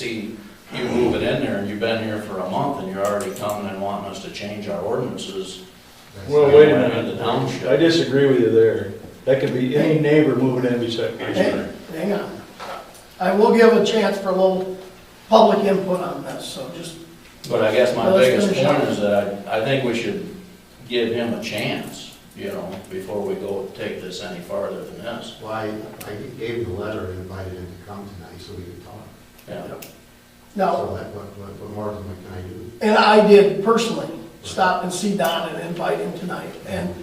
see you moving in there and you've been here for a month and you're already coming and wanting us to change our ordinances. Well, wait a In the minute. township. I disagree with you there. That could be any neighbor moving in beside me. Hang on. I will give a chance for a little public input on this, so just, But I guess my Well, let's biggest finish point up. is that I think we should give him a chance, you know, before we go take this any farther than this. Well, I gave him the letter and invited him to come tonight so we could talk. Yeah. now, So that, what more can I do? and I did personally stop and see Don and invite him tonight. And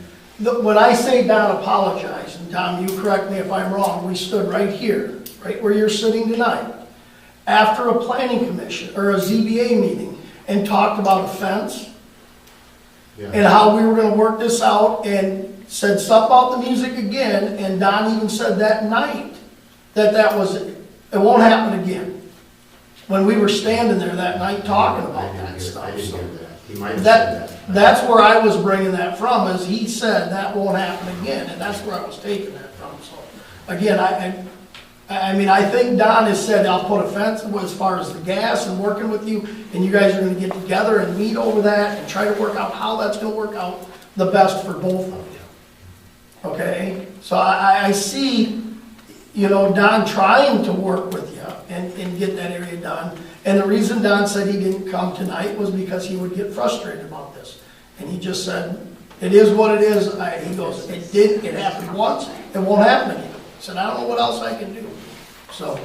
when I say Don apologized, and Tom, you correct me if I'm wrong, we stood right here, right where you're sitting tonight, after a planning commission, or a ZBA meeting, and talked about a fence, and Yeah, how we were gonna work this out, and said stuff about the music again, and Don even said that night that was, it won't happen again. When we were standing there that night talking about that stuff. I didn't So hear that. He might have said that. that's where I was bringing that from, is he said that won't happen again, and that's where I was taking that from, so. Again, I mean, I think Don has said, I'll put a fence as far as the gas and working with you, and you guys are gonna get together and meet over that and try to work out how that's gonna work out the best for both of you. Okay? So I see, you know, Don trying to work with you and get that area done. And the reason Don said he didn't come tonight was because he would get frustrated about this. And he just said, it is what it is. He goes, it happened once, it won't happen again. He said, I don't know what else I can do. So,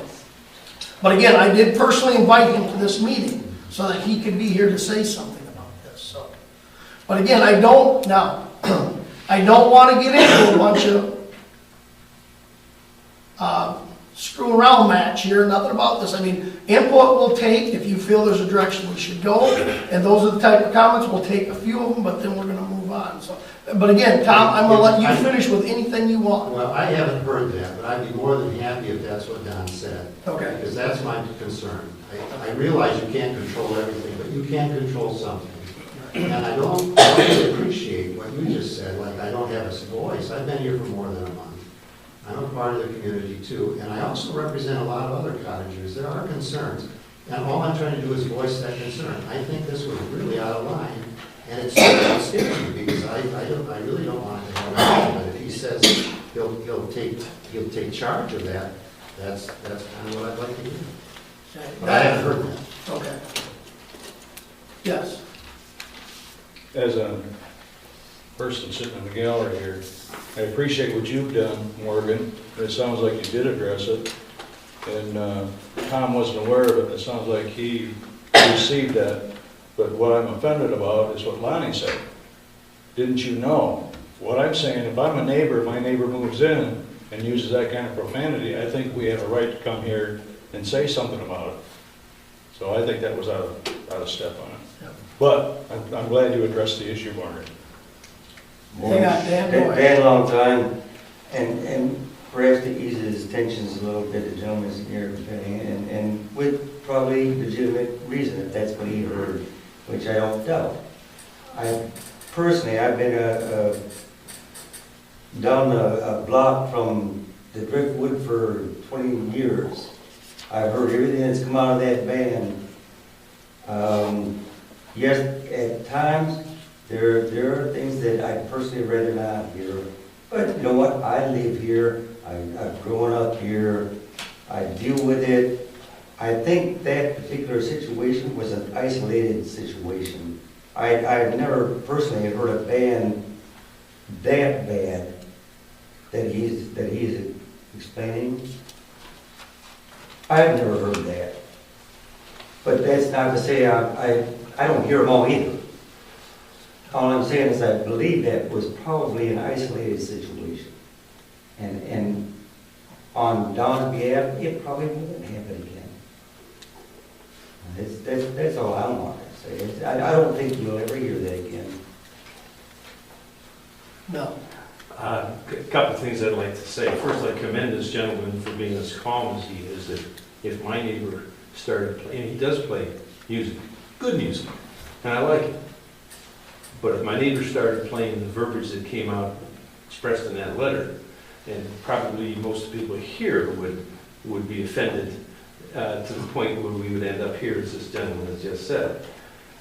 but again, I did personally invite him to this meeting so that he could be here to say something about this, so. But again, I don't want to get into a bunch of screw around match here, nothing about this. I mean, input we'll take if you feel there's a direction we should go, and those are the type of comments, we'll take a few of them, but then we're gonna move on, so. But again, Tom, I'm gonna let you finish with anything you want. Well, I haven't heard that, but I'd be more than happy if that's what Don said. Okay. Because that's my concern. I realize you can't control everything, but you can control something. And I don't really appreciate what you just said, like I don't have a voice. I've been here for more than a month. I'm a part of the community too, and I also represent a lot of other cottagers. There are concerns, and all I'm trying to do is voice that concern. I think this was really out of line, and it's sticking because I really don't want it to happen. But if he says he'll take charge of that, that's kind of what I'd like to do. But I haven't heard that. Okay. Yes. As a person sitting in the gallery here, I appreciate what you've done, Morgan. It sounds like you did address it. And Tom wasn't aware of it. It sounds like he received that. But what I'm offended about is what Lonnie said. Didn't you know? What I'm saying, if I'm a neighbor, my neighbor moves in and uses that kind of profanity, I think we have a right to come here and say something about it. So I think that was out of step on it. Yep. But I'm glad you addressed the issue, Margaret. Hang on, Dan, go ahead. Been a long time, and perhaps to ease his tensions a little bit, the gentleman's here, and with probably legitimate reason, if that's what he heard, which I don't doubt. Personally, I've been down a block from the Driftwood for 20 years. I've heard everything that's come out of that band. Yes, at times, there are things that I personally rather not hear. But you know what? I live here. I've grown up here. I deal with it. I think that particular situation was an isolated situation. I've never personally heard a band that bad that he's explaining. I've never heard that. But that's not to say I don't hear them all either. All I'm saying is I believe that was probably an isolated situation. And on Don's behalf, it probably won't happen again. That's all I want to say. I don't think you'll ever hear that again. No. A couple of things I'd like to say. First, I commend this gentleman for being as calm as he is. That if my neighbor started playing, he does play music, good music, and I like it. But if my neighbor started playing the verbiage that came out expressed in that letter, and probably most people here would be offended to the point where we would end up here, as this gentleman has just said.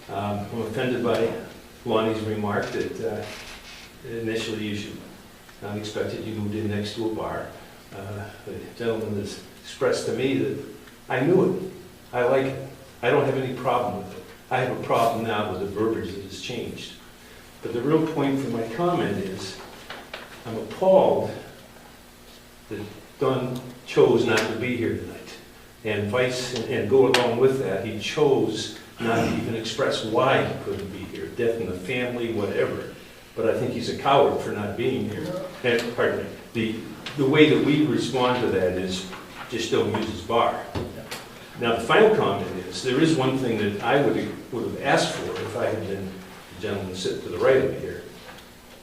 I'm offended by Lonnie's remark that initially you should not expect it, you moved in next to a bar. The gentleman has expressed to me that I knew it, I like it, I don't have any problem with it. I have a problem now with the verbiage that has changed. But the real point for my comment is, I'm appalled that Don chose not to be here tonight. And go along with that, he chose not to even express why he couldn't be here, death in the family, whatever. But I think he's a coward for not being here. And, pardon me, the way that we respond to that is just don't use his bar. Now, the final comment is, there is one thing that I would have asked for if I had been the gentleman sitting to the right of me here.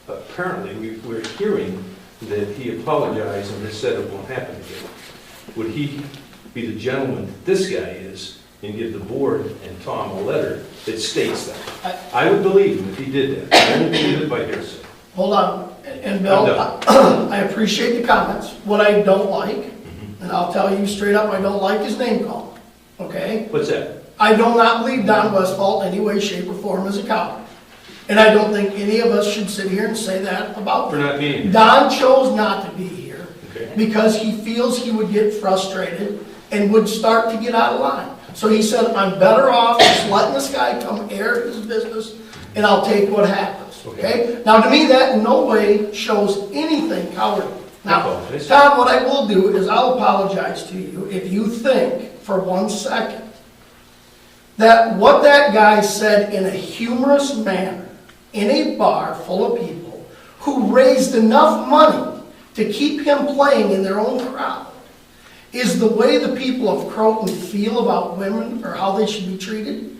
Apparently, we're hearing that he apologized and has said it won't happen again. Would he be the gentleman that this guy is and give the board and Tom a letter that states that? I would believe him if he did that. I don't believe it by hearsay. Hold on, and Bill, I appreciate the comments. What I don't like, and I'll tell you straight up, I don't like his name calling, okay? What's that? I do not believe Don Westfall in any way, shape, or form is a coward. And I don't think any of us should sit here and say that about For him. not being here. Don chose not to be here Okay. because he feels he would get frustrated and would start to get out of line. So he said, I'm better off just letting this guy come air his business, and I'll take what happens, okay? Now, to me, that in no way shows anything cowardly. Now, Tom, what I will do is I'll apologize to you if you think for 1 second that what that guy said in a humorous manner in a bar full of people who raised enough money to keep him playing in their own crowd is the way the people of Croton feel about women or how they should be treated.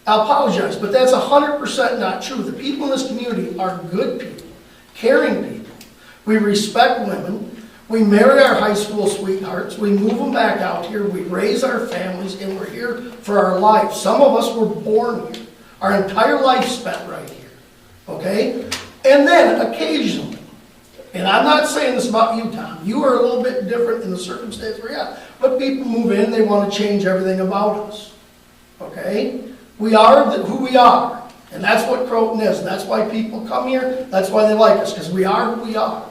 I apologize, but that's 100% not true. The people in this community are good people, caring people. We respect women. We marry our high school sweethearts. We move them back out here. We raise our families, and we're here for our life. Some of us were born here. Our entire life spent right here, okay? And then occasionally, and I'm not saying this about you, Tom. You are a little bit different in the circumstance we're at. But people move in, they want to change everything about us, okay? We are who we are, and that's what Croton is. And that's why people come here. That's why they like us, because we are who we are.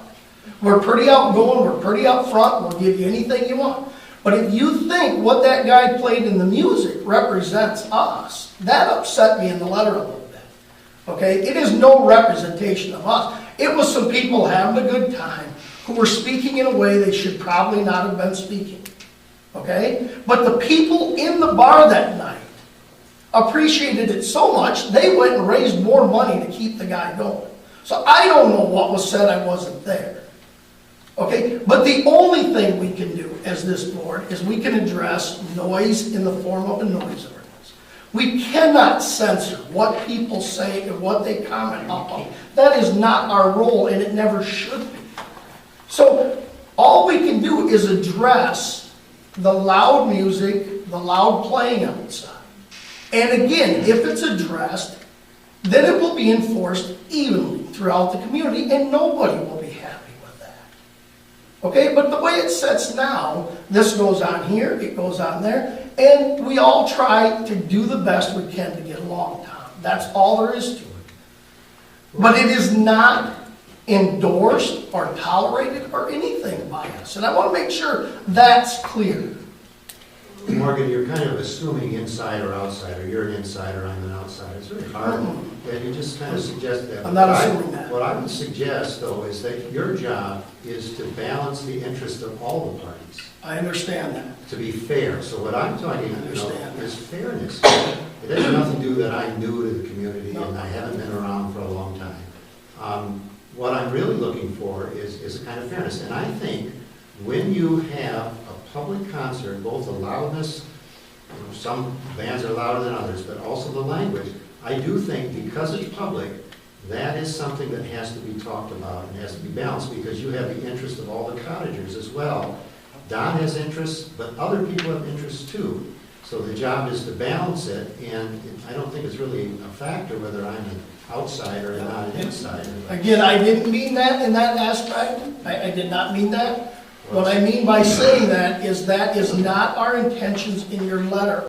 We're pretty outgoing, we're pretty upfront, we'll give you anything you want. But if you think what that guy played in the music represents us, that upset me in the letter a little bit. Okay? It is no representation of us. It was some people having a good time who were speaking in a way they should probably not have been speaking. Okay? But the people in the bar that night appreciated it so much, they went and raised more money to keep the guy going. So I don't know what was said, I wasn't there. Okay, but the only thing we can do as this board is we can address noise in the form of a noise ordinance. We cannot censor what people say and what they comment upon. That is not our role, and it never should be. So all we can do is address the loud music, the loud playing outside. And again, if it's addressed, then it will be enforced evenly throughout the community, and nobody will be happy. Okay, but the way it sits now, this goes on here, it goes on there, and we all try to do the best we can to get along, Tom. That's all there is to it. But it is not endorsed or tolerated or anything by us, and I want to make sure that's clear. Morgan, you're kind of assuming inside or outsider. You're an insider, I'm an outsider. It's very hard. And you just kind of suggest that. I'm not assuming that. What I would suggest, though, is that your job is to balance the interest of all the parties, I understand that. to be fair. So what I'm talking about Understand. is fairness. It has nothing to do that I'm new to the community and I haven't been around for a long time. What I'm really looking for is a kind of fairness. And I think when you have a public concert, both the loudness, some bands are louder than others, but also the language, I do think because it's public, that is something that has to be talked about and has to be balanced because you have the interest of all the cottagers as well. Don has interests, but other people have interests too. So the job is to balance it, and I don't think it's really a factor whether I'm an outsider or not an insider. Again, I didn't mean that in that aspect. I did not mean that. What I mean by saying that is not our intentions in your letter.